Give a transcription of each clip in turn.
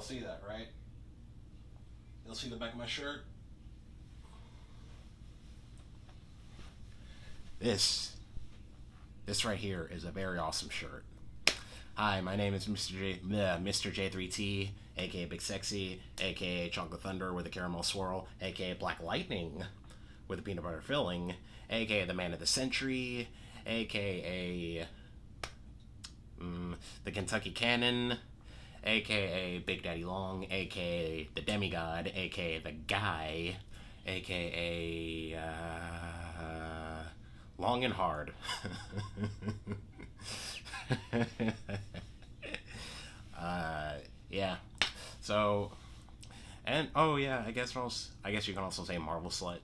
see that, right? You'll see the back of my shirt. This, this right here is a very awesome shirt. Hi, my name is Mr. J3T, aka Big Sexy, aka Chocolate Thunder with a caramel swirl, aka Black Lightning with a peanut butter filling, aka the Man of the Century, aka the Kentucky Cannon, aka Big Daddy Long, aka the Demigod, aka the Guy, aka Long and Hard. Yeah. So, and oh yeah, I guess you can also say Marvel slut,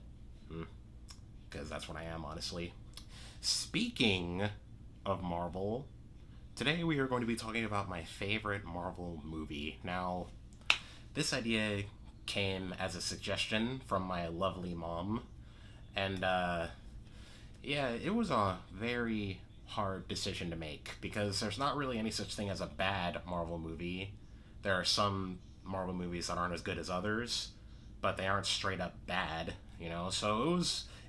because that's what I am, honestly. Speaking of Marvel, today we are going to be talking about my favorite Marvel movie. Now, this idea came as a suggestion from my lovely mom, and yeah, it was a very hard decision to make because there's not really any such thing as a bad Marvel movie. There are some Marvel movies that aren't as good as others, but they aren't straight up bad, you know. So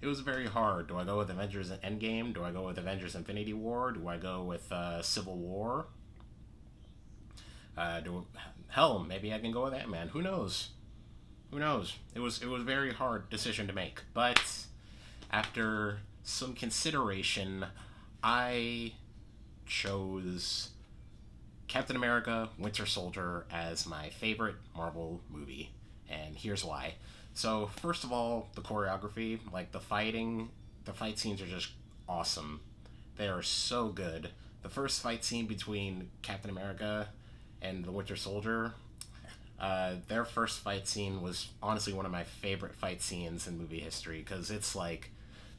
it was very hard. Do I go with Avengers Endgame? Do I go with Avengers Infinity War? Do I go with Civil War? Do hell, maybe I can go with Ant-Man. Who knows? Who knows? It was a very hard decision to make, but after some consideration, I chose Captain America Winter Soldier as my favorite Marvel movie, and here's why. So, first of all, the choreography, like the fight scenes are just awesome. They are so good. The first fight scene between Captain America and the Winter Soldier, their first fight scene was honestly one of my favorite fight scenes in movie history because it's like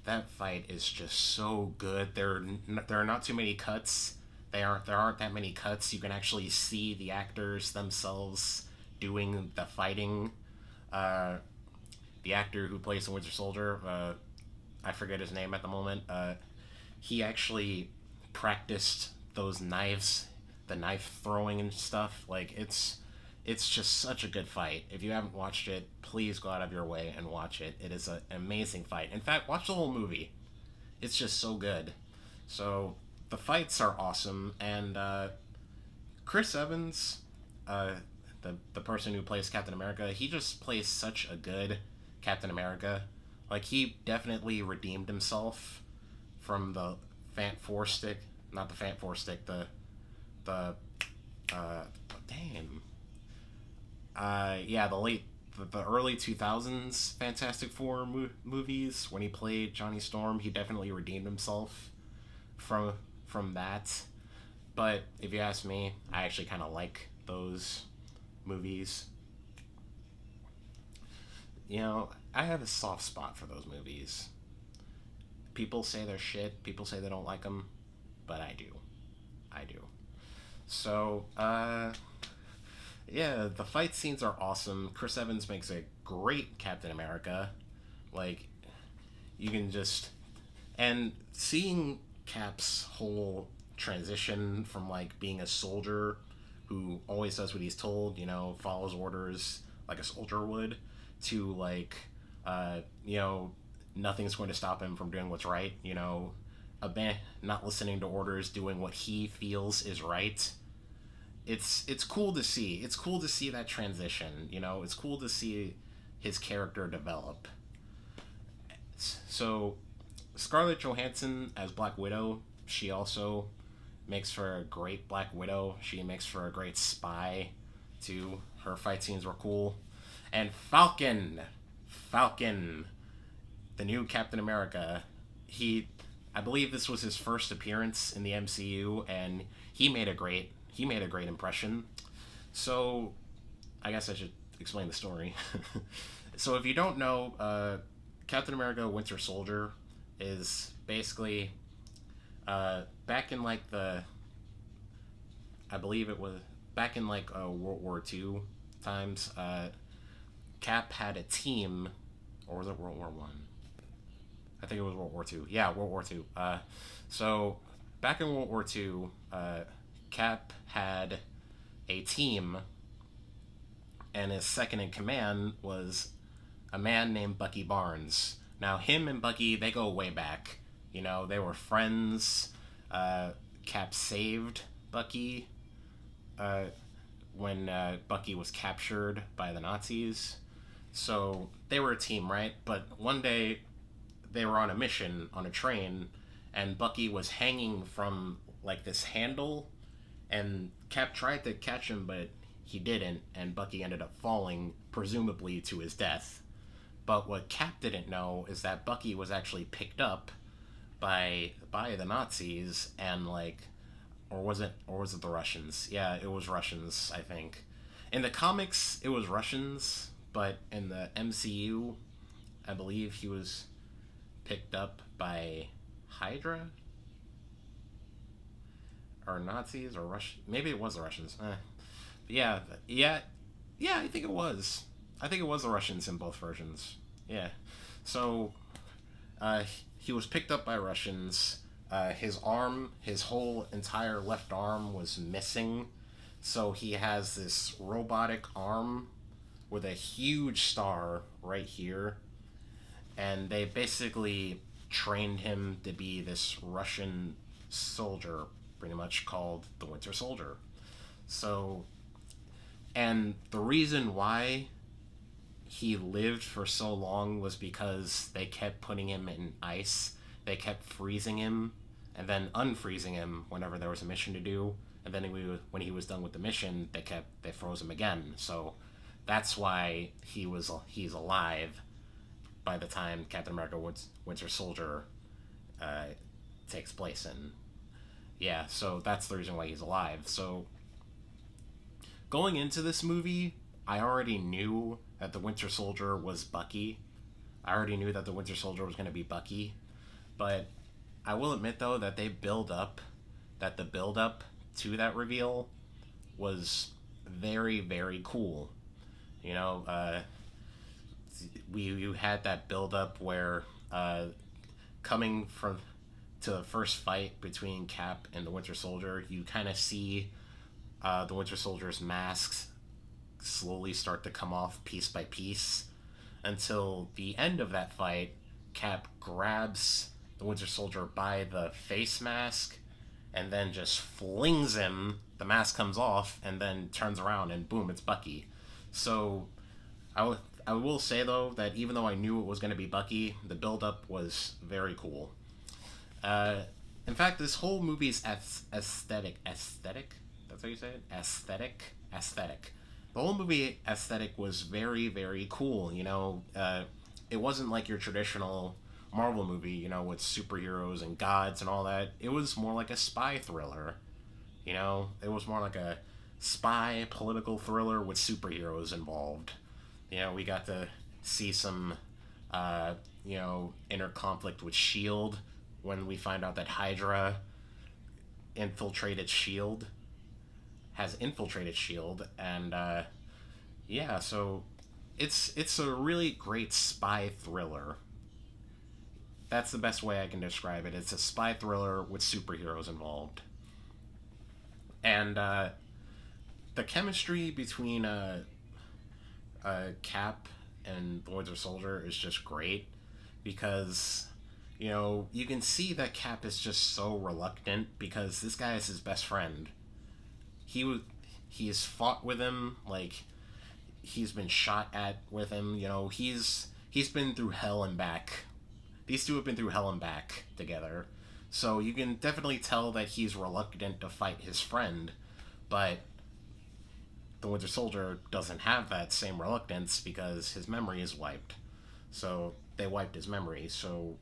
that fight is just so good. There are not too many cuts. There aren't that many cuts. You can actually see the actors themselves doing the fighting. The actor who plays the Winter Soldier, I forget his name at the moment. He actually practiced those knives, the knife throwing and stuff. Like it's just such a good fight. If you haven't watched it, please go out of your way and watch it. It is an amazing fight. In fact, watch the whole movie. It's just so good. So the fights are awesome, and Chris Evans, the person who plays Captain America, he just plays such a good Captain America. Like he definitely redeemed himself from the Fant Four Stick, not the Fant Four Stick, the damn yeah, the early 2000s Fantastic Four movies when he played Johnny Storm. He definitely redeemed himself from that. But if you ask me, I actually kind of like those movies. You know, I have a soft spot for those movies. People say they're shit. People say they don't like them, but I do. I do. So, yeah, the fight scenes are awesome. Chris Evans makes a great Captain America. Like, you can just. And seeing Cap's whole transition from, like, being a soldier who always does what he's told, you know, follows orders like a soldier would, to, like, you know, nothing's going to stop him from doing what's right, you know, not listening to orders, doing what he feels is right. It's cool to see. It's cool to see that transition. You know, it's cool to see his character develop. So, Scarlett Johansson as Black Widow, she also makes for a great Black Widow. She makes for a great spy, too. Her fight scenes were cool. And Falcon, the new Captain America, I believe this was his first appearance in the MCU, and he made a great impression. So, I guess I should explain the story. So, if you don't know, Captain America Winter Soldier is basically back in like I believe it was back in like World War II times. Cap had a team, or was it World War One? I think it was World War Two. Yeah, World War Two. So back in World War Two, Cap had a team and his second in command was a man named Bucky Barnes. Now, him and Bucky, they go way back. You know, they were friends. Cap saved Bucky uh, when Bucky was captured by the Nazis. So they were a team, right? But one day they were on a mission on a train, and Bucky was hanging from like this handle, and Cap tried to catch him, but he didn't, and Bucky ended up falling, presumably to his death. But what Cap didn't know is that Bucky was actually picked up by the Nazis, and like, or was it the Russians? Yeah, it was Russians, I think. In the comics, it was Russians, but in the MCU, I believe he was picked up by Hydra or Nazis or Russian. Maybe it was the Russians. Yeah, yeah, yeah. I think it was. I think it was the Russians in both versions. Yeah. So uh, he was picked up by Russians. His arm, his whole entire left arm was missing. So he has this robotic arm with a huge star right here. And they basically trained him to be this Russian soldier, pretty much called the Winter Soldier. So, and the reason why he lived for so long was because they kept putting him in ice. They kept freezing him and then unfreezing him whenever there was a mission to do. And then when he was done with the mission, they froze him again. So that's why he's alive by the time Captain America Winter Soldier takes place. And yeah, so that's the reason why he's alive. So going into this movie, I already knew that the Winter Soldier was Bucky. I already knew that the Winter Soldier was going to be Bucky. But I will admit, though, that the build up to that reveal was very, very cool. You know, you had that build up where coming from to the first fight between Cap and the Winter Soldier, you kind of see the Winter Soldier's masks slowly start to come off piece by piece until the end of that fight. Cap grabs the Winter Soldier by the face mask and then just flings him. The mask comes off and then turns around and boom, it's Bucky. So I will say, though, that even though I knew it was going to be Bucky, the build-up was very cool. In fact, this whole movie's aesthetic. That's how you say it? Aesthetic. The whole movie aesthetic was very, very cool. You know, it wasn't like your traditional Marvel movie, you know, with superheroes and gods and all that. It was more like a spy thriller. You know, it was more like a spy political thriller with superheroes involved. You know, we got to see some, inner conflict with S.H.I.E.L.D. when we find out that Hydra has infiltrated S.H.I.E.L.D. And, so it's a really great spy thriller. That's the best way I can describe it. It's a spy thriller with superheroes involved. And the chemistry between Cap and the Winter Soldier is just great because, you know, you can see that Cap is just so reluctant because this guy is his best friend. He's fought with him, like, he's been shot at with him, you know, he's been through hell and back. These two have been through hell and back together. So you can definitely tell that he's reluctant to fight his friend, but the Winter Soldier doesn't have that same reluctance because his memory is wiped. So they wiped his memory. So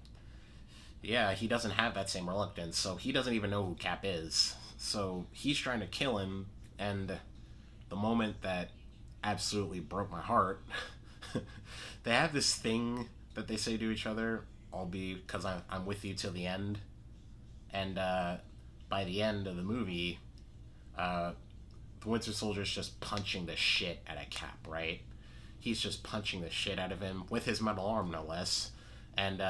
yeah, he doesn't have that same reluctance. So he doesn't even know who Cap is. So he's trying to kill him. And the moment that absolutely broke my heart, they have this thing that they say to each other, I'll be, because I'm with you till the end. And by the end of the movie, the Winter Soldier's just punching the shit out of Cap, right? He's just punching the shit out of him with his metal arm, no less. And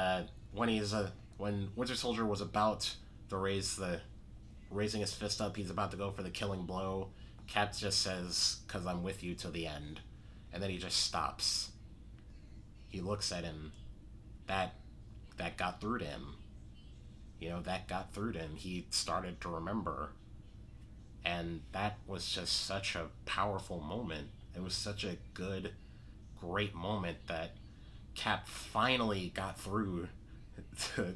when Winter Soldier was about to raising his fist up, he's about to go for the killing blow. Cap just says, "'Cause I'm with you till the end," and then he just stops. He looks at him. That that got through to him. That got through to him. He started to remember. And that was just such a powerful moment. It was such a good, great moment that Cap finally got through to,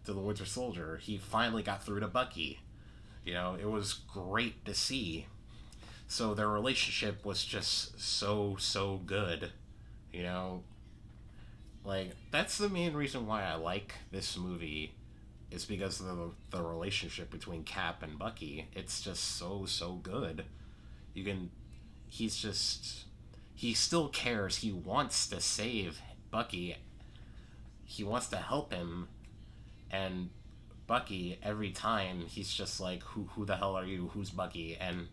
to the Winter Soldier. He finally got through to Bucky. It was great to see. So their relationship was just so, so good. You know, like, that's the main reason why I like this movie, is because of the relationship between Cap and Bucky. It's just so, so good. You can, he's just, he still cares. He wants to save Bucky. He wants to help him. And Bucky, every time, he's just like, who the hell are you? Who's Bucky? And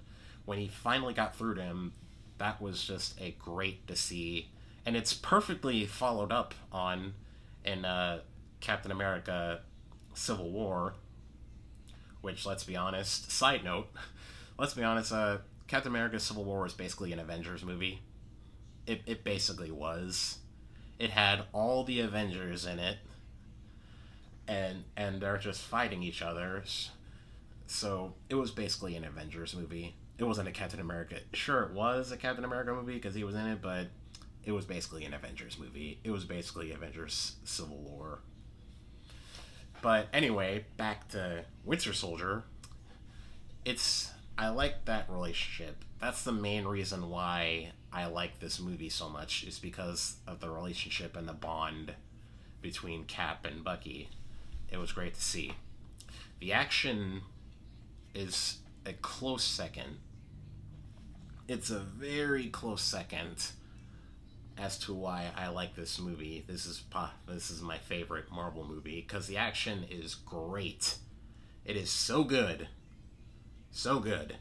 when he finally got through to him, that was just a great to see. And it's perfectly followed up on in Captain America Civil War, which, let's be honest, side note, let's be honest, Captain America Civil War was basically an Avengers movie. It basically was. It had all the Avengers in it, and they're just fighting each other. So it was basically an Avengers movie. It wasn't a Captain America. Sure, it was a Captain America movie because he was in it, but it was basically an Avengers movie. It was basically Avengers Civil War. But anyway, back to Winter Soldier. I like that relationship. That's the main reason why I like this movie so much, is because of the relationship and the bond between Cap and Bucky. It was great to see. The action is a close second. It's a very close second as to why I like this movie. This is my favorite Marvel movie because the action is great. It is so good. So good.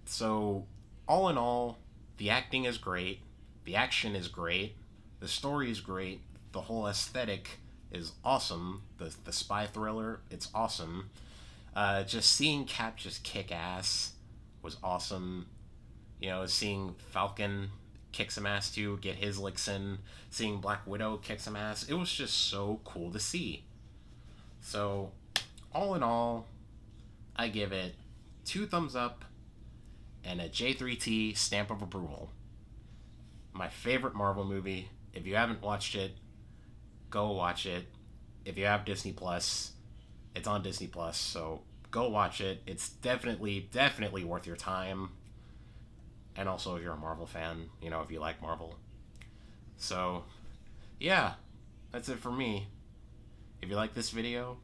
So all in all, the acting is great, the action is great, the story is great, the whole aesthetic is awesome. The spy thriller, it's awesome. Just seeing Cap just kick ass was awesome. Seeing Falcon kick some ass too, get his licks in, seeing Black Widow kick some ass, it was just so cool to see. So, all in all, I give it 2 thumbs up and a J3T stamp of approval. My favorite Marvel movie. If you haven't watched it, go watch it. If you have Disney Plus, it's on Disney Plus, so go watch it. It's definitely worth your time. And also, if you're a Marvel fan, if you like Marvel. So, yeah, that's it for me. If you like this video,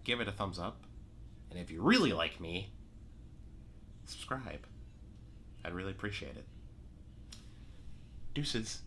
give it a thumbs up. And if you really like me, subscribe. I'd really appreciate it. Deuces.